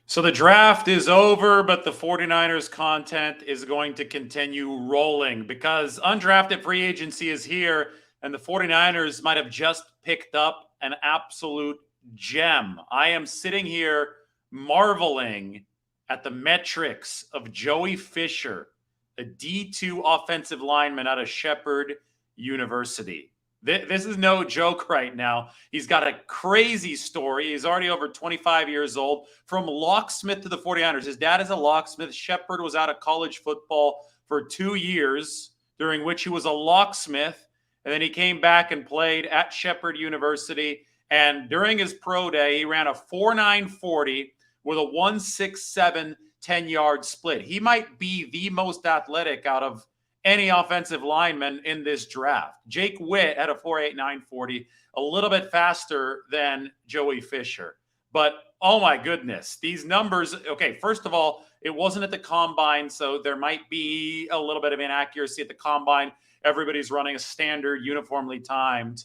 So the draft is over, but the 49ers content is going to continue rolling because undrafted free agency is here, and the 49ers might have just picked up an absolute gem. I am sitting here marveling at the metrics of Joey Fisher, a D2 offensive lineman out of Shepherd University. This is no joke right now. He's got a crazy story. He's already over 25 years old. From locksmith to the 49ers. His dad is a locksmith. Shepherd was out of college football for 2 years, during which he was a locksmith. And then he came back and played at Shepherd University. And during his pro day, he ran a 4.940 with a 1.67 10-yard split. He might be the most athletic out of any offensive lineman in this draft. Jake Witt had a 4.8940, a little bit faster than Joey Fisher. But oh my goodness, these numbers. Okay, first of all, it wasn't at the combine, so there might be a little bit of inaccuracy at the combine. Everybody's running a standard, uniformly timed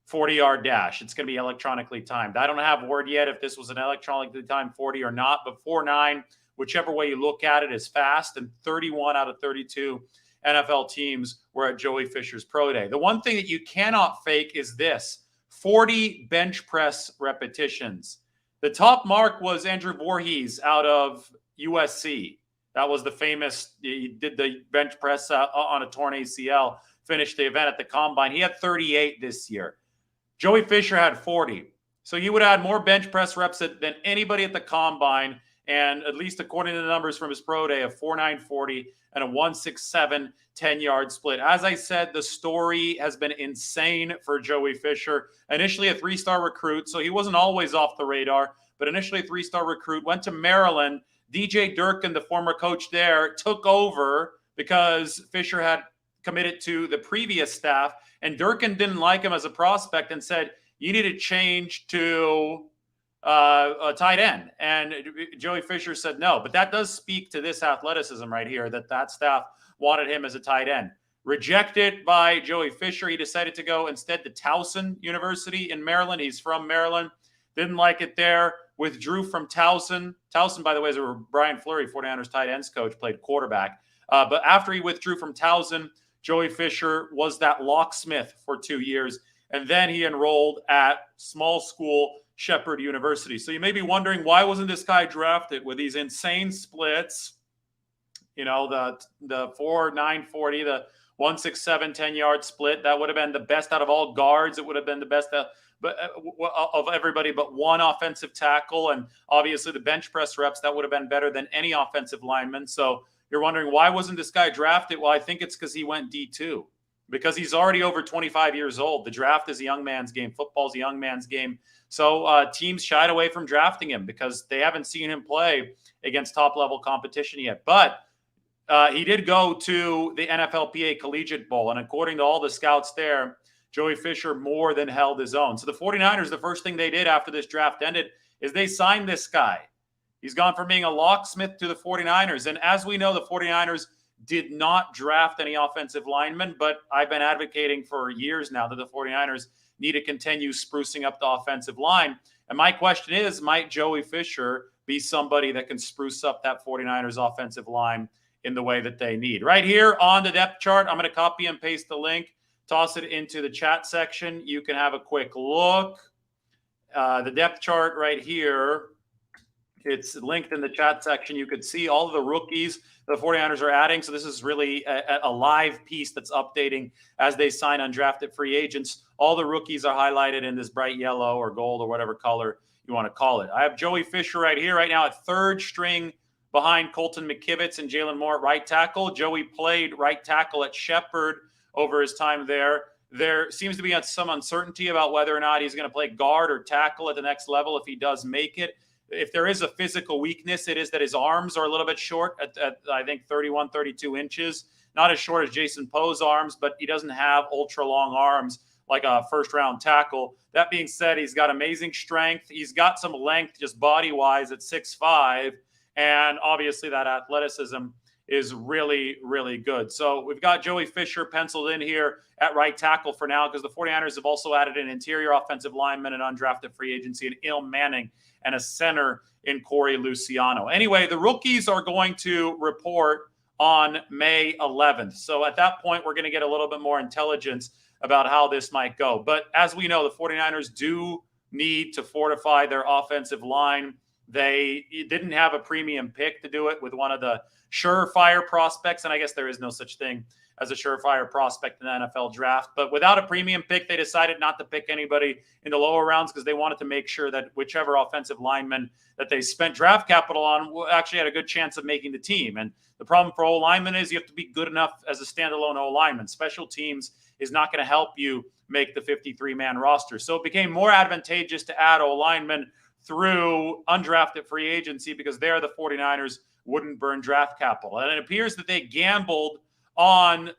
40-yard dash. It's going to be electronically timed. I don't have word yet if this was an electronically timed 40 or not, but 4.9, whichever way you look at it, is fast, and 31 out of 32 NFL teams were at Joey Fisher's pro day. The one thing that you cannot fake is this: 40 bench press repetitions. The top mark was Andrew Voorhees out of USC. That was the famous, he did the bench press on a torn ACL, finished the event at the combine. He had 38 this year. Joey Fisher had 40. So he would add more bench press reps than anybody at the combine. And at least according to the numbers from his pro day, of 4.940 and a 1.67 10-yard split. As I said, the story has been insane for Joey Fisher. Initially a 3-star recruit, so he wasn't always off the radar, but initially a 3-star recruit, went to Maryland. DJ Durkin, the former coach there, took over because Fisher had committed to the previous staff, and Durkin didn't like him as a prospect and said, you need to change to a tight end. And Joey Fisher said no. But that does speak to this athleticism right here, that staff wanted him as a tight end. Rejected by Joey Fisher. He decided to go instead to Towson University in Maryland. He's from Maryland. Didn't like it there. Withdrew from Towson. Towson, by the way, is where Brian Fleury, 49ers tight ends coach, played quarterback. But after he withdrew from Towson, Joey Fisher was that locksmith for 2 years. And then he enrolled at small school Shepherd University. So you may be wondering, why wasn't this guy drafted with these insane splits? You know, the 4.940, the 1.67 10-yard split. That would have been the best out of all guards. It would have been the best of everybody but one offensive tackle. And obviously the bench press reps, that would have been better than any offensive lineman. So you're wondering, why wasn't this guy drafted? Well, I think it's because he went D2. Because he's already over 25 years old. The draft is a young man's game. Football's a young man's game. So teams shied away from drafting him because they haven't seen him play against top-level competition yet. But he did go to the NFLPA Collegiate Bowl, and according to all the scouts there, Joey Fisher more than held his own. So the 49ers, the first thing they did after this draft ended is they signed this guy. He's gone from being a locksmith to the 49ers. And as we know, the 49ers did not draft any offensive linemen, but I've been advocating for years now that the 49ers need to continue sprucing up the offensive line. And my question is, might Joey Fisher be somebody that can spruce up that 49ers offensive line in the way that they need? Right here on the depth chart, I'm going to copy and paste the link, toss it into the chat section. You can have a quick look. The depth chart right here, it's linked in the chat section. You could see all of the rookies the 49ers are adding. So this is really a live piece that's updating as they sign undrafted free agents. All the rookies are highlighted in this bright yellow or gold or whatever color you want to call it. I have Joey Fisher right here right now at third string behind Colton McKivitz and Jalen Moore at right tackle. Joey played right tackle at Shepherd over his time there. There seems to be some uncertainty about whether or not he's going to play guard or tackle at the next level if he does make it. If there is a physical weakness, it is that his arms are a little bit short at I think 31, 32 inches. Not as short as Jason Poe's arms, but he doesn't have ultra long arms like a first round tackle. That being said, he's got amazing strength. He's got some length just body wise at 6'5", and obviously that athleticism is really, really good. So we've got Joey Fisher penciled in here at right tackle for now because the 49ers have also added an interior offensive lineman and undrafted free agency and Il Manning and a center in Corey Luciano. Anyway, the rookies are going to report on May 11th. So at that point, we're going to get a little bit more intelligence about how this might go. But as we know, the 49ers do need to fortify their offensive line. They didn't have a premium pick to do it with one of the surefire prospects, and I guess there is no such thing as a surefire prospect in the NFL draft. But without a premium pick, they decided not to pick anybody in the lower rounds because they wanted to make sure that whichever offensive lineman that they spent draft capital on actually had a good chance of making the team. And the problem for O-linemen is you have to be good enough as a standalone O-lineman. Special teams is not going to help you make the 53-man roster. So it became more advantageous to add O-linemen through undrafted free agency because there the 49ers wouldn't burn draft capital. And it appears that they gambled on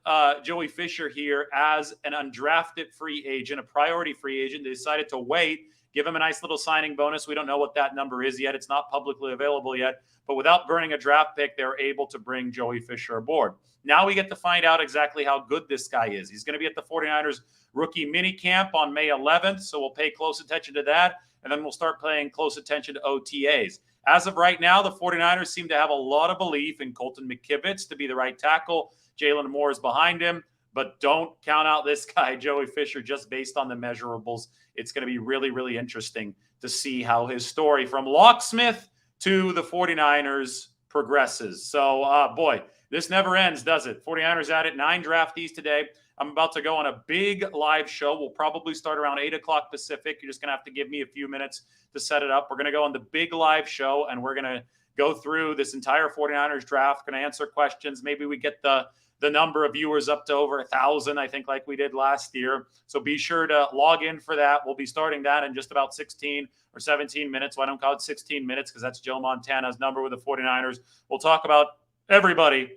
Joey Fisher here as an undrafted free agent, a priority free agent. They decided to wait, give him a nice little signing bonus. We don't know what that number is yet. It's not publicly available yet. But without burning a draft pick, they're able to bring Joey Fisher aboard. Now we get to find out exactly how good this guy is. He's going to be at the 49ers rookie mini camp on May 11th, so we'll pay close attention to that, and then we'll start paying close attention to OTAs. As of right now, the 49ers seem to have a lot of belief in Colton McKivitz to be the right tackle. Jalen Moore is behind him, but don't count out this guy, Joey Fisher, just based on the measurables. It's going to be really, really interesting to see how his story from locksmith to the 49ers progresses. So, boy, this never ends, does it? 49ers added 9 draftees today. I'm about to go on a big live show. We'll probably start around 8 o'clock Pacific. You're just going to have to give me a few minutes to set it up. We're going to go on the big live show, and we're going to go through this entire 49ers draft. Going to answer questions. Maybe we get the number of viewers up to over 1,000, I think, like we did last year. So be sure to log in for that. We'll be starting that in just about 16 or 17 minutes. Why don't call it 16 minutes? Because that's Joe Montana's number with the 49ers. We'll talk about everybody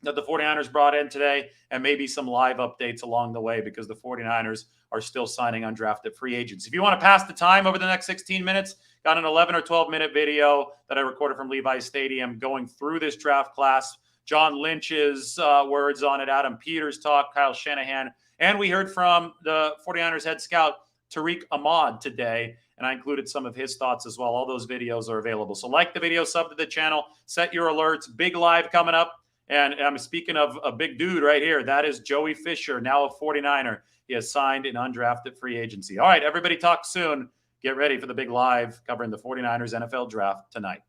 that the 49ers brought in today and maybe some live updates along the way because the 49ers are still signing undrafted free agents. If you want to pass the time over the next 16 minutes, got an 11 or 12-minute video that I recorded from Levi's Stadium going through this draft class. John Lynch's words on it, Adam Peters talk, Kyle Shanahan, and we heard from the 49ers head scout, Tariq Ahmad, today, and I included some of his thoughts as well. All those videos are available. So like the video, sub to the channel, set your alerts. Big live coming up. And I'm speaking of a big dude right here. That is Joey Fisher, now a 49er. He has signed an undrafted free agency. All right, everybody talk soon. Get ready for the big live covering the 49ers NFL draft tonight.